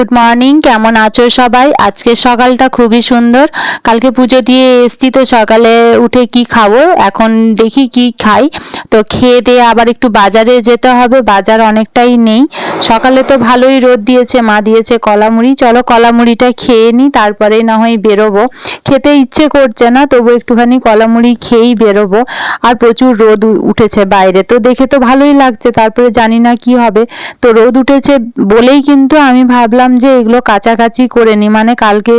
Good morning, কেমন আছো সবাই? আজকে সকালটা খুবই সুন্দর। কালকে পুজো দিয়ে এসছি, তো সকালে উঠে কি খাবো এখন দেখি কি খাই। তো খেয়ে দিয়ে আবার একটু বাজারে যেতে হবে, বাজার অনেকটাই নেই। সকালে তো ভালোই রোদ দিয়েছে, মা দিয়েছে কলা মুড়ি, চলো কলা মুড়িটা খেয়ে নিই, তারপরে না হয় বেরোবো। খেতে ইচ্ছে করছে না, তবু একটুখানি কলা মুড়ি খেয়েই বেরোবো। আর প্রচুর রোদ উঠেছে বাইরে, তো দেখে তো ভালোই লাগছে, তারপরে জানি না কি হবে। তো রোদ উঠেছে বলেই কিন্তু আমি ভাবলাম যে এগুলো কাচাকাচি করে নিই, মানে কালকে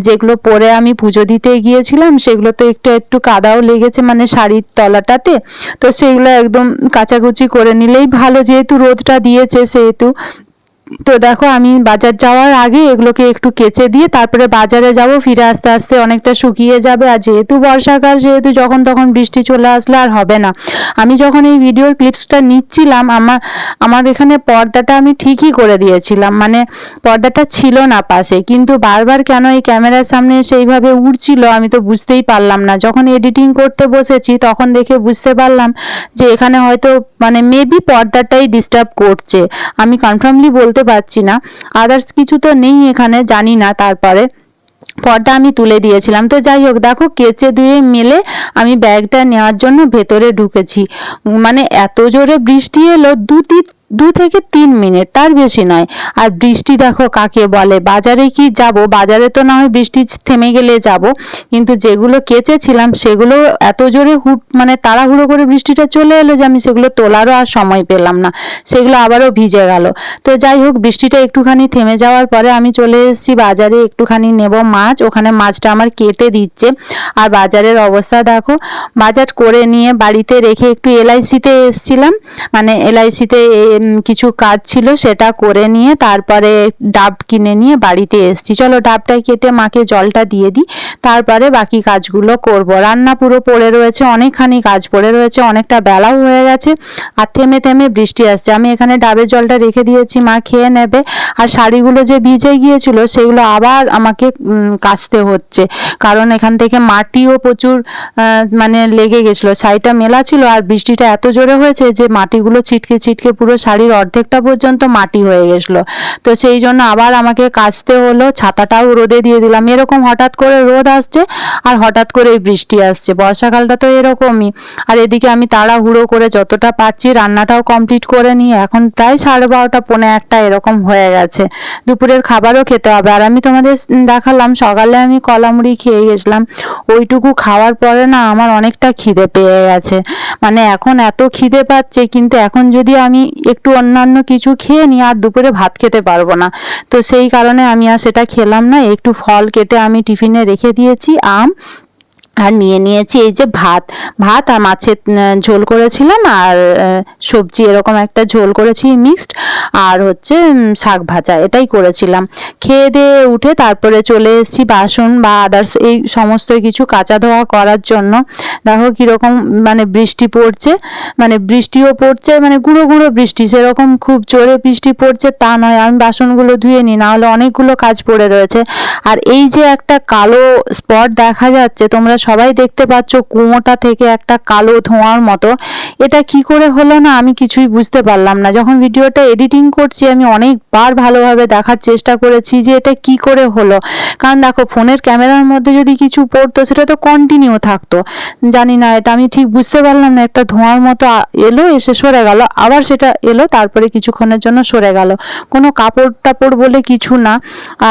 যেগুলো পরে আমি পুজো দিতে গিয়েছিলাম সেগুলো তো একটু একটু কাদাও লেগেছে, মানে শাড়ির তলাটাতে। তো সেগুলো একদম কাচাকুচি করে নিলেই ভালো, যেহেতু রোদটা দিয়েছে সেহেতু। তো দেখো আমি বাজার যাওয়ার আগে এগুলোকে একটু কেচে দিয়ে তারপরে বাজারে যাব, ফিরে আস্তে আস্তে অনেকটা শুকিয়ে যাবে। আর যেহেতু বর্ষাকাল, সেহেতু যখন তখন বৃষ্টি চলে আসলে আর হবে না। আমি যখন এই ভিডিওর ক্লিপসটা নিচ্ছিলাম, আমার এখানে পর্দাটা আমি ঠিকই করে দিয়েছিলাম, মানে পর্দাটা ছিল না পাশে, কিন্তু বারবার কেন এই ক্যামেরার সামনে সেইভাবে উড়ছিল আমি তো বুঝতেই পারলাম না। যখন এডিটিং করতে বসেছি তখন দেখে বুঝতে পারলাম যে এখানে হয়তো মানে মেবি পর্দাটাই ডিস্টার্ব করছে। আমি কনফার্মলি বলতে পারছি না, আদার্স কিছু তো নেই এখানে, জানি না। তারপরে পর্দা আমি তুলে দিয়েছিলাম। তো যাই হোক, দেখো কেচে ধুয়ে মেলে আমি ব্যাগটা নেওয়ার জন্য ভেতরে ঢুকেছি। মানে এত জোরে বৃষ্টি এলো, 2 থেকে 3 মিনিট, তার বেশি নয়। আর বৃষ্টি দেখো কাকে বলে। বাজারে কি যাব, বাজারে তো না হয় বৃষ্টি থেমে গেলে যাব, কিন্তু যেগুলো কেচেছিলাম সেগুলো এত জোরে মানে তাড়াহুড়ো করে বৃষ্টিটা চলে এলো যে আমি সেগুলো তোলারও আর সময় পেলাম না, সেগুলো আবারও ভিজে গেল। তো যাই হোক, বৃষ্টিটা একটুখানি থেমে যাওয়ার পরে আমি চলে এসেছি বাজারে, একটুখানি নেব মাছ। ওখানে মাছটা আমার কেটে দিচ্ছে। আর বাজারের অবস্থা দেখো, বাজার করে নিয়ে বাড়িতে রেখে একটু এলআইসিতে এসেছিলাম, মানে এলআইসিতে কিছু কাজ ছিল, সেটা করে নিয়ে তারপরে ডাব কিনে নিয়ে বাড়িতে এসেছি। চলো ডাবটা কেটে মাকে জলটা দিয়ে দিই, তারপরে বাকি কাজগুলো করব। রান্না পুরো পড়ে রয়েছে, অনেকখানি কাজ পড়ে রয়েছে, অনেকটা বেলাও হয়ে গেছে। আর থেমে থেমে বৃষ্টি আসছে। আমি এখানে ডাবের জলটা রেখে দিয়েছি, মা খেয়ে নেবে। আর শাড়িগুলো যে ভিজে গিয়েছিল সেগুলো আবার আমাকে কাচতে হচ্ছে, কারণ এখান থেকে মাটিও প্রচুর মানে লেগে গেছিলো। শাড়িটা মেলা ছিল আর বৃষ্টিটা এত জোরে হয়েছে যে মাটিগুলো ছিটকে ছিটকে পুরো শাড়ির অর্ধেকটা পর্যন্ত মাটি হয়ে গেছিলো। তো সেই জন্য আবার আমাকে কাচতে হলো। ছাতাটাও রোদে দিয়ে দিলাম। এরকম হঠাৎ করে রোদ আসছে আর হঠাৎ করে বৃষ্টি আসছে, বর্ষাকালটা তো এরকমই। আর এদিকে আমি তাড়াহুড়ো করে যতটা পারছি রান্নাটাও কমপ্লিট করে নিয়ে এখন প্রায় 12:30 পৌনে 1 এরকম হয়ে গেছে। দুপুরের খাবারও খেতে হবে। আর আমি তোমাদের দেখালাম সকালে আমি কলা মুড়ি খেয়ে গেছিলাম, ওইটুকু খাওয়ার পরে না আমার অনেকটা খিদে পেয়ে গেছে। মানে এখন এত খিদে পাচ্ছে, কিন্তু এখন যদি আমি একটু অন্যান্য কিছু খেয়ে নিই আর দুপুরে ভাত খেতে পারবো না। তো সেই কারণে আমি আর সেটা খেলাম না। একটু ফল কেটে আমি টিফিনে রেখে দিয়েছি, আম, আর নিয়ে নিয়েছি এই যে ভাত। ভাত আর মাছের ঝোল করেছিলাম, আর সবজি এরকম একটা ঝোল করেছি মিক্সড, আর হচ্ছে শাক ভাজা, এটাই করেছিলাম। খেয়ে দিয়ে উঠে তারপরে চলে এসেছি বাসন বা আদার্স এই সমস্ত কিছু কাচা ধোয়া করার জন্য। দেখো কীরকম মানে বৃষ্টি পড়ছে, মানে বৃষ্টিও পড়ছে, মানে গুঁড়ো গুঁড়ো বৃষ্টি, সেরকম খুব জোরে বৃষ্টি পড়ছে তা নয়। আমি বাসনগুলো ধুয়ে নিই, নাহলে অনেকগুলো কাজ পড়ে রয়েছে। আর এই যে একটা কালো স্পট দেখা যাচ্ছে, তোমরা সবাই দেখতে পাচ্ছ, কুয়োটা থেকে একটা কালো ধোঁয়ার মতো, এটা কি করে হলো না আমি কিছুই বুঝতে পারলাম না। যখন ভিডিওটা এডিটিং করছি আমি অনেকবার ভালোভাবে দেখার চেষ্টা করেছি যে এটা কি করে হলো, কারণ দেখো ফোনের ক্যামেরার মধ্যে যদি কিছু পড়তো সেটা তো কন্টিনিউ থাকতো। জানি না, এটা আমি ঠিক বুঝতে পারলাম না। একটা ধোঁয়ার মতো এলো, এসে সরে গেল, আবার সেটা এলো, তারপরে কিছুক্ষণের জন্য সরে গেল। কোনো কাপড় টাপড় বলে কিছু না।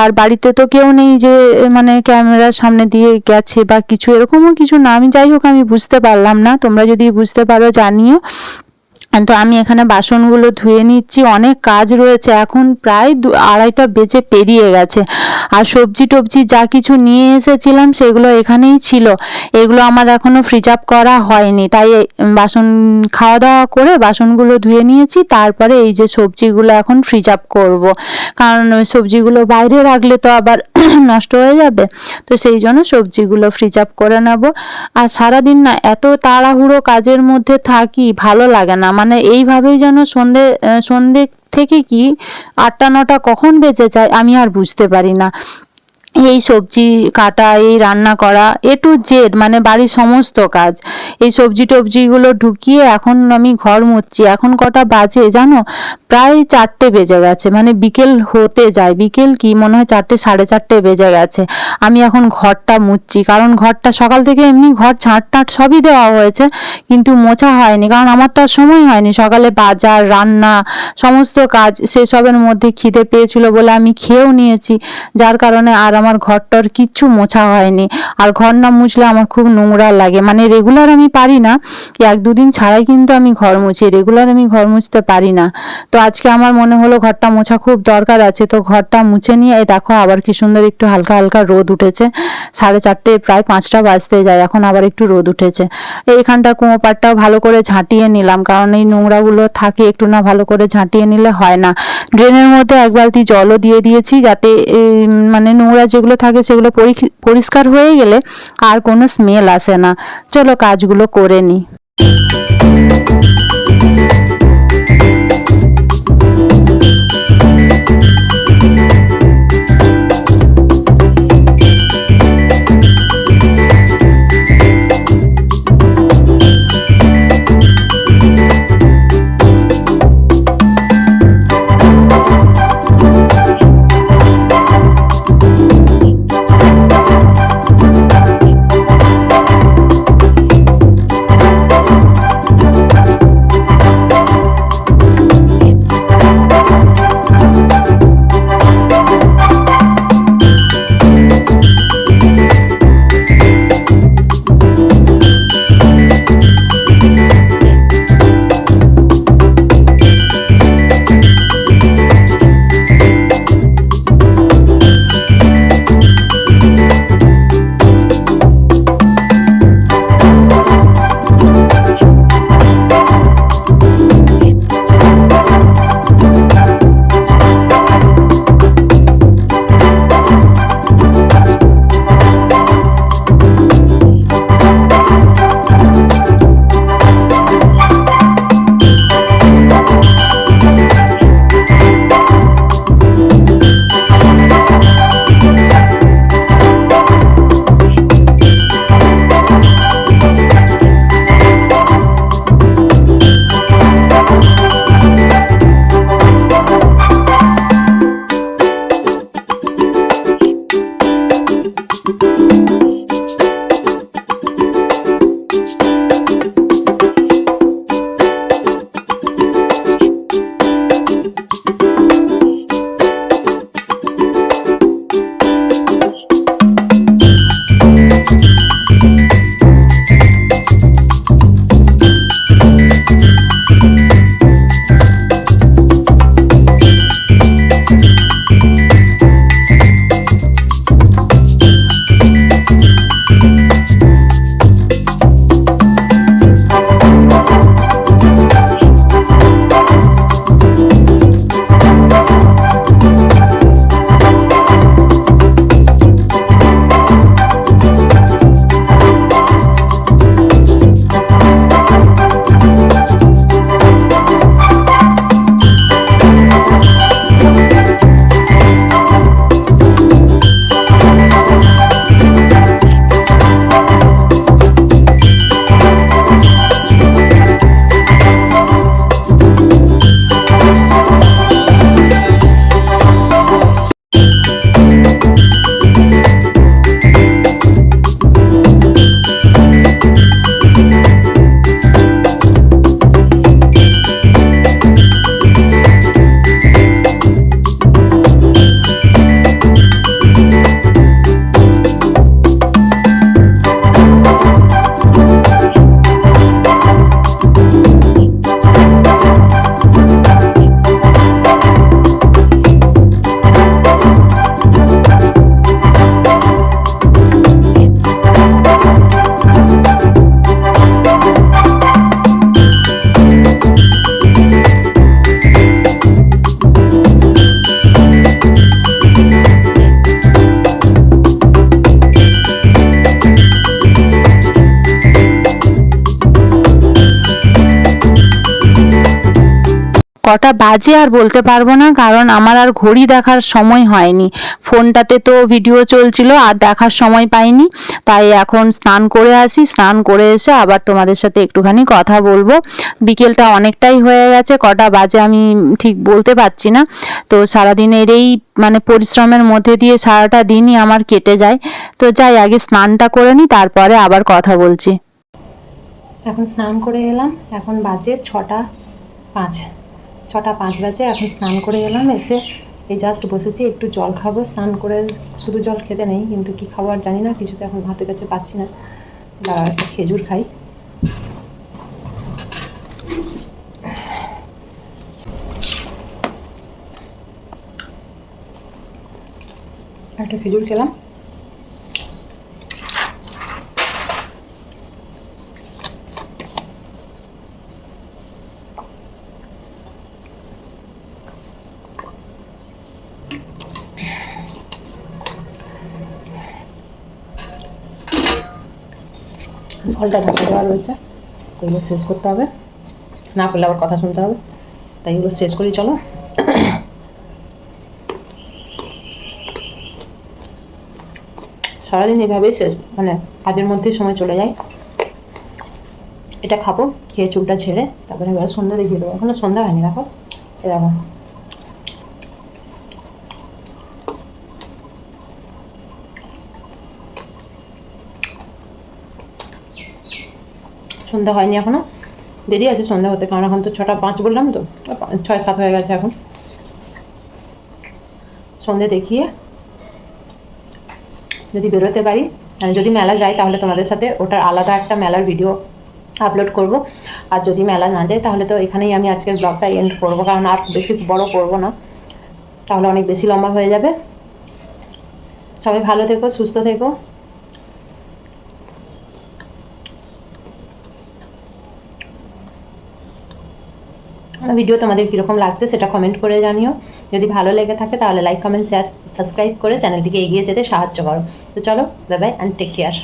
আর বাড়িতে তো কেউ নেই যে মানে ক্যামেরার সামনে দিয়ে গেছে বা কিছু, এরকমও কিছু না। আমি যাই হোক, আমি বুঝতে পারলাম না, তোমরা যদি বুঝতে পারো জানিও। তো আমি এখানে বাসনগুলো ধুয়ে নিচ্ছি, অনেক কাজ রয়েছে, এখন প্রায় 2-2:30 বেজে পেরিয়ে গেছে। আর সবজি টবজি যা কিছু নিয়ে এসেছিলাম সেগুলো এখানেই ছিল, এগুলো আমার এখনও ফ্রিজ আপ করা হয়নি। তাই বাসন খাওয়া দাওয়া করে বাসনগুলো ধুয়ে নিয়েছি, তারপরে এই যে সবজিগুলো এখন ফ্রিজ আপ করবো, কারণ ওই সবজিগুলো বাইরে রাখলে তো আবার নষ্ট হয়ে যাবে। তো সেই জন্য সবজিগুলো ফ্রিজ আপ করে নেব। আর সারাদিন না এত তাড়াহুড়ো কাজের মধ্যে থাকি, ভালো লাগে না। মানে এইভাবেই যেন সন্ধে থেকে কি 8টা 9টা কখন বেজে যায় আমি আর বুঝতে পারি না। এই সবজি কাটা, এই রান্না করা, এ টু জেড মানে বাড়ির সমস্ত কাজ। এই সবজি টবজিগুলো ঢুকিয়ে এখন আমি ঘর মুছছি। এখন কটা বাজে জানো? প্রায় 4টে বেজে গেছে, মানে বিকেল হতে যায়, বিকেল কি মনে হয় 4টে, 4:30 বেজে গেছে। আমি এখন ঘরটা মুছছি, কারণ ঘরটা সকাল থেকে এমনি ঘর ঝাঁট টাট সবই দেওয়া হয়েছে, কিন্তু মোছা হয়নি, কারণ আমার তো আর সময় হয়নি। সকালে বাজার, রান্না, সমস্ত কাজ সেসবের মধ্যে খিদে পেয়েছিল বলে আমি খেয়েও নিয়েছি, যার কারণে আর আমার ঘরটার কিচ্ছু মোছা হয়নি। আর ঘর না মুছলে আমার খুব নোংরা লাগে, মানে রেগুলার আমি পারি না, 1-2 দিন ছাড়াই কিন্তু আমি ঘর মুছি, রেগুলার আমি ঘর মুছতে পারি না। তো আজকে আমার মনে হলো ঘরটা মোছা খুব দরকার আছে, তো ঘরটা মুছে নিয়ে এই দেখো আবার কি সুন্দর একটু হালকা হালকা রোদ উঠেছে। 4:30, প্রায় 5টা বাজতে যায়, এখন আবার একটু রোদ উঠেছে। এইখানটা কুয়ো পাড়টাও ভালো করে ঝাঁটিয়ে নিলাম, কারণ এই নোংরাগুলো থাকে, একটু না ভালো করে ঝাঁটিয়ে নিলে হয় না। ড্রেনের মধ্যে 1 বালতি জলও দিয়ে দিয়েছি, যাতে মানে নোংরা যেগুলো থাকে সেগুলো পরিষ্কার হয়ে গেলে আর কোনো স্মেল আসে না। চলো কাজগুলো করে নিই। কটা বাজে আর বলতে পারবো না, কারণ আমার আর ঘড়ি দেখার সময় হয়নি। ফোনটাতে তো ভিডিও চলছিল আর দেখার সময় পাইনি। তাই এখন স্নান করে আসি, স্নান করে এসে আবার তোমাদের সাথে একটুখানি কথা বলবো। বিকেলটা অনেকটাই হয়ে গেছে, কটা বাজে আমি ঠিক বলতে পারছি না। তো সারাদিনের এই মানে পরিশ্রমের মধ্যে দিয়ে সারাটা দিনই আমার কেটে যায়। তো যাই, আগে স্নানটা করে নিই, তারপরে আবার কথা বলছি। এখন স্নান করে এলাম, এখন বাজে 6টা 5, 6টা 5 বাজে। এখন স্নান করে এলাম, এসে এই জাস্ট বসেছি, একটু জল খাবো। স্নান করে শুধু জল খেতে নেই, কিন্তু কি খাবো আর জানি না, কিছু তো এখন হাতের কাছে পাচ্ছি না। দাঁড়া, একটা খেজুর খাই। একটা খেজুর খেলাম। ফলটা ঢাকা দেওয়া রয়েছে, এগুলো শেষ করতে হবে, না করলে আবার কথা শুনতে হবে। তাই এগুলো শেষ করি, চলো। সারাদিন এইভাবেই শেষ, মানে কাজের মধ্যেই সময় চলে যায়। এটা খাবো, খেয়ে চুলটা ছেড়ে তারপরে এবার সন্ধ্যা দেখিয়ে দেবো। এখনো সন্ধ্যা হয়নি, দেখো এরকম। সন্ধ্যা হয়নি এখনো, দেরি আছে সন্ধ্যা হতে, কারণ এখন তো 6টা 5 বললাম, তো 6-7 হয়ে গেছে এখন। সন্ধ্যে দেখিয়ে যদি বেরোতে পারি, মানে যদি মেলা যায়, তাহলে তোমাদের সাথে ওটার আলাদা একটা মেলার ভিডিও আপলোড করব। আর যদি মেলা না যায়, তাহলে তো এখানেই আমি আজকের ব্লগটা এন্ড করবো, কারণ আর বেশি বড় করব না, তাহলে অনেক বেশি লম্বা হয়ে যাবে। সবাই ভালো থেকো, সুস্থ থেকো। ভিডিও তোমাদের কীরকম লাগছে সেটা কমেন্ট করে জানিও। যদি ভালো লেগে থাকে তাহলে লাইক, কমেন্ট, শেয়ার, সাবস্ক্রাইব করে চ্যানেলটিকে এগিয়ে যেতে সাহায্য করো। তো চলো, bye bye and take care.